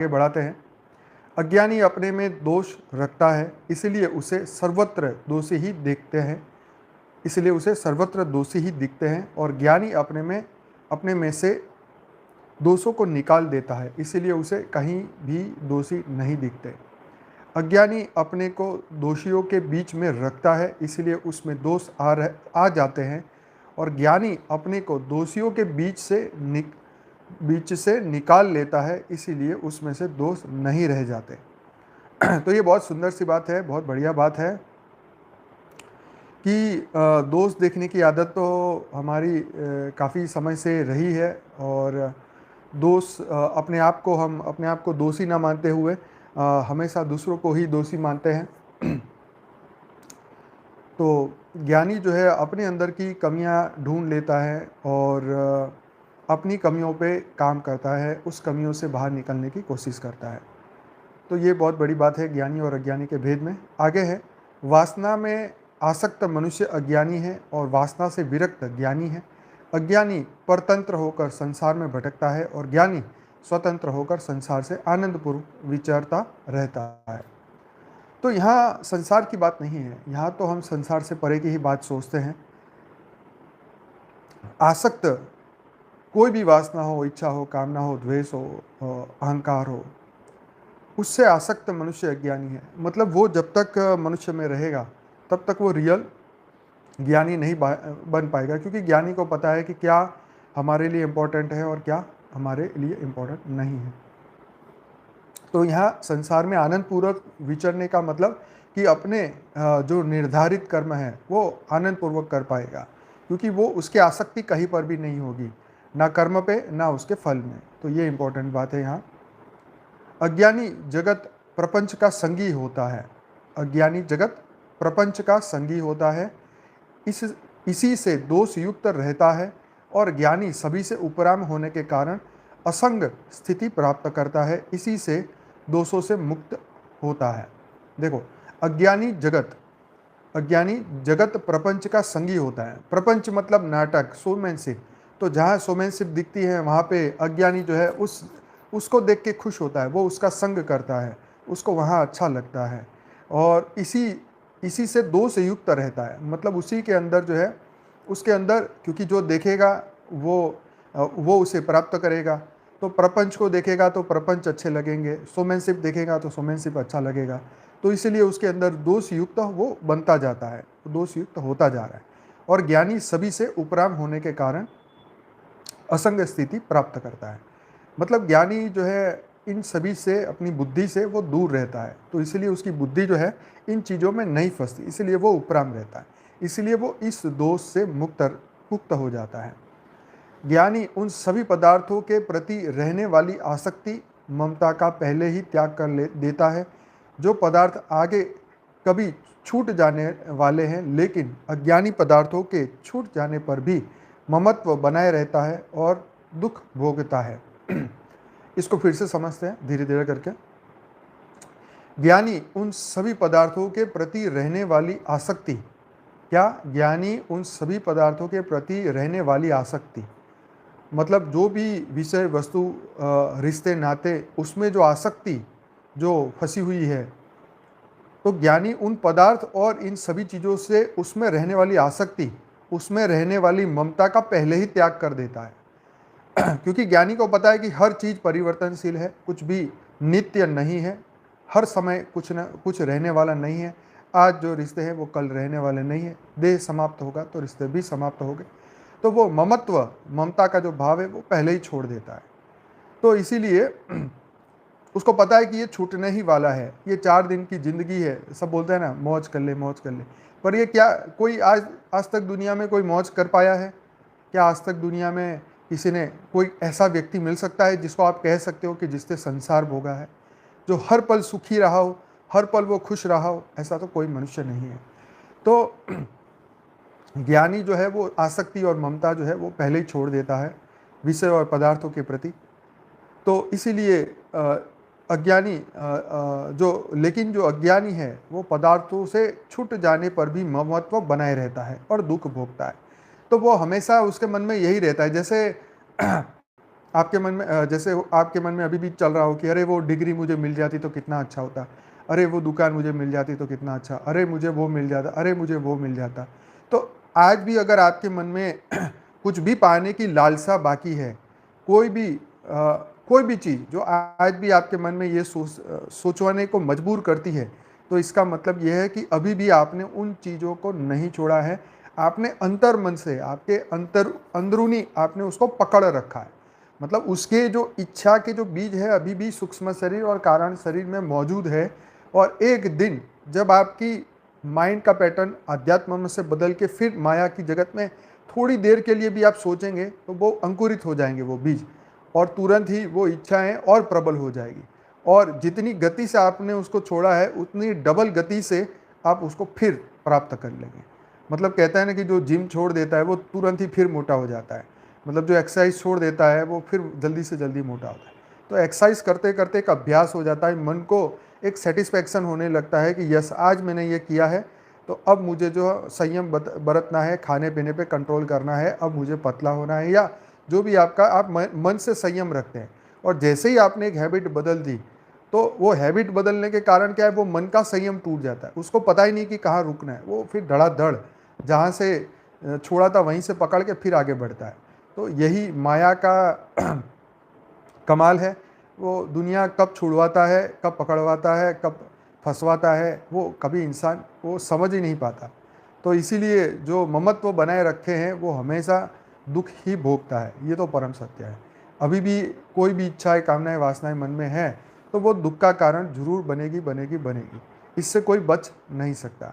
बढ़ाते हैं। अज्ञानी अपने में दोष रखता है, इसलिए उसे सर्वत्र दोषी ही दिखते हैं और ज्ञानी अपने में से दोषों को निकाल देता है, इसीलिए उसे कहीं भी दोषी नहीं दिखते। अज्ञानी अपने को दोषियों के बीच में रखता है, इसलिए उसमें दोष आ जाते हैं और ज्ञानी अपने को दोषियों के बीच से निकाल लेता है, इसीलिए उसमें से दोष नहीं रह जाते। तो ये बहुत सुंदर सी बात है, बहुत बढ़िया बात है कि दोष देखने की आदत तो हमारी काफ़ी समय से रही है और अपने आप को दोषी ना मानते हुए हमेशा दूसरों को ही दोषी मानते हैं। तो ज्ञानी जो है अपने अंदर की कमियां ढूंढ लेता है और अपनी कमियों पे काम करता है, उस कमियों से बाहर निकलने की कोशिश करता है। तो ये बहुत बड़ी बात है ज्ञानी और अज्ञानी के भेद में। आगे है, वासना में आसक्त मनुष्य अज्ञानी है और वासना से विरक्त ज्ञानी है। अज्ञानी परतंत्र होकर संसार में भटकता है और ज्ञानी स्वतंत्र होकर संसार से आनंदपूर्वक विचरता रहता है। तो यहाँ संसार की बात नहीं है, यहाँ तो हम संसार से परे की ही बात सोचते हैं। आसक्त कोई भी वासना हो, इच्छा हो, कामना हो, द्वेष हो, अहंकार हो, उससे आसक्त मनुष्य अज्ञानी है। मतलब वो जब तक मनुष्य में रहेगा तब तक वो रियल ज्ञानी नहीं बन पाएगा, क्योंकि ज्ञानी को पता है कि क्या हमारे लिए इम्पोर्टेंट है और क्या हमारे लिए इम्पोर्टेंट नहीं है। तो यहाँ संसार में आनंद पूर्वक विचरने का मतलब कि अपने जो निर्धारित कर्म है वो आनंद पूर्वक कर पाएगा, क्योंकि वो उसकी आसक्ति कहीं पर भी नहीं होगी, ना कर्म पे ना उसके फल में। तो ये इम्पोर्टेंट बात है यहाँ। अज्ञानी जगत प्रपंच का संगी होता है। अज्ञानी जगत प्रपंच का संगी होता है, इसी से दोष युक्त रहता है और ज्ञानी सभी से उपराम होने के कारण असंग स्थिति प्राप्त करता है, इसी से दोषों से मुक्त होता है। देखो, अज्ञानी जगत प्रपंच का संगी होता है। प्रपंच मतलब नाटक, शोमैनशिप। तो जहाँ शोमैनशिप दिखती है वहाँ पे अज्ञानी जो है उसको देख के खुश होता है, वो उसका संग करता है, उसको वहाँ अच्छा लगता है और इसी से दोष युक्त रहता है। मतलब उसी के अंदर जो है, उसके अंदर, क्योंकि जो देखेगा वो उसे प्राप्त करेगा। तो प्रपंच को देखेगा तो प्रपंच अच्छे लगेंगे, शोमैनशिप देखेगा तो शोमैनशिप अच्छा लगेगा। तो इसीलिए उसके अंदर दोष युक्त वो बनता जाता है, दोष युक्त होता जा रहा है। और ज्ञानी सभी से उपराम होने के कारण असंग स्थिति प्राप्त करता है। मतलब ज्ञानी जो है इन सभी से, अपनी बुद्धि से वो दूर रहता है, तो इसलिए उसकी बुद्धि जो है इन चीज़ों में नहीं फंसती, इसलिए वो उपराम रहता है, इसलिए वो इस दोष से मुक्त हो जाता है। ज्ञानी उन सभी पदार्थों के प्रति रहने वाली आसक्ति, ममता का पहले ही त्याग कर देता है। जो पदार्थ आगे कभी छूट जाने वाले हैं, लेकिन अज्ञानी पदार्थों के छूट जाने पर भी ममत्व बनाए रहता है और दुख भोगता है। इसको फिर से समझते हैं धीरे धीरे करके। ज्ञानी उन सभी पदार्थों के प्रति रहने वाली आसक्ति, क्या ज्ञानी उन सभी पदार्थों के प्रति रहने वाली आसक्ति मतलब जो भी विषय वस्तु रिश्ते नाते, उसमें जो आसक्ति जो फंसी हुई है, तो ज्ञानी उन पदार्थ और इन सभी चीज़ों से उसमें रहने वाली आसक्ति, उसमें रहने वाली ममता का पहले ही त्याग कर देता है। क्योंकि ज्ञानी को पता है कि हर चीज़ परिवर्तनशील है, कुछ भी नित्य नहीं है, हर समय कुछ न कुछ रहने वाला नहीं है। आज जो रिश्ते हैं वो कल रहने वाले नहीं है, देह समाप्त होगा तो रिश्ते भी समाप्त हो गए। तो वो ममता का जो भाव है वो पहले ही छोड़ देता है। तो इसीलिए उसको पता है कि ये छूटने ही वाला है, ये 4 दिन की ज़िंदगी है। सब बोलते हैं ना, मौज कर ले मौज कर ले, पर ये क्या कोई आज तक दुनिया में कोई मौज कर पाया है? क्या आज तक दुनिया में किसी ने, कोई ऐसा व्यक्ति मिल सकता है जिसको आप कह सकते हो कि जिसने संसार भोगा है, जो हर पल सुखी रहा हो, हर पल वो खुश रहा हो? ऐसा तो कोई मनुष्य नहीं है। तो ज्ञानी जो है वो आसक्ति और ममता जो है वो पहले ही छोड़ देता है विषय और पदार्थों के प्रति। तो इसीलिए लेकिन जो अज्ञानी है वो पदार्थों से छूट जाने पर भी ममत्व बनाए रहता है और दुख भोगता है। तो वो हमेशा उसके मन में यही रहता है। जैसे आपके मन में जैसे आपके मन में अभी भी चल रहा हो कि अरे वो डिग्री मुझे मिल जाती तो कितना अच्छा होता, अरे वो दुकान मुझे मिल जाती तो कितना अच्छा, अरे मुझे वो मिल जाता, अरे मुझे वो मिल जाता। तो आज भी अगर आपके मन में कुछ भी पाने की लालसा बाकी है, कोई भी चीज़ जो आज भी आपके मन में ये सोचवाने को मजबूर करती है, तो इसका मतलब ये है कि अभी भी आपने उन चीज़ों को नहीं छोड़ा है। आपने अंतर मन से, आपके अंदरूनी आपने उसको पकड़ रखा है। मतलब उसके जो इच्छा के जो बीज है अभी भी सूक्ष्म शरीर और कारण शरीर में मौजूद है। और एक दिन जब आपकी माइंड का पैटर्न अध्यात्म में से बदल के फिर माया की जगत में थोड़ी देर के लिए भी आप सोचेंगे, तो वो अंकुरित हो जाएंगे वो बीज, और तुरंत ही वो इच्छाएं और प्रबल हो जाएगी। और जितनी गति से आपने उसको छोड़ा है उतनी डबल गति से आप उसको फिर प्राप्त कर लेंगे। मतलब कहता है ना कि जो जिम छोड़ देता है वो तुरंत ही फिर मोटा हो जाता है। मतलब जो एक्सरसाइज छोड़ देता है वो फिर जल्दी से जल्दी मोटा होता है। तो एक्सरसाइज करते करते एक अभ्यास हो जाता है, मन को एक सेटिस्फेक्शन होने लगता है कि यस आज मैंने ये किया है, तो अब मुझे जो संयम बरतना है, खाने पीने पे कंट्रोल करना है, अब मुझे पतला होना है, या जो भी आपका आप मन से संयम रखते हैं। और जैसे ही आपने एक हैबिट बदल दी, तो वो हैबिट बदलने के कारण क्या है, वो मन का संयम टूट जाता है, उसको पता ही नहीं कि कहाँ रुकना है, वो फिर धड़ाधड़ जहाँ से छोड़ा था वहीं से पकड़ के फिर आगे बढ़ता है। तो यही माया का कमाल है। वो दुनिया कब छुड़वाता है, कब पकड़वाता है, कब फंसवाता है, वो कभी इंसान वो समझ ही नहीं पाता। तो इसीलिए जो ममत्व बनाए रखे हैं वो हमेशा दुख ही भोगता है, ये तो परम सत्य है। अभी भी कोई भी इच्छाएं, कामनाएं, वासनाएं मन में है तो वो दुख का कारण जरूर बनेगी बनेगी बनेगी, इससे कोई बच नहीं सकता।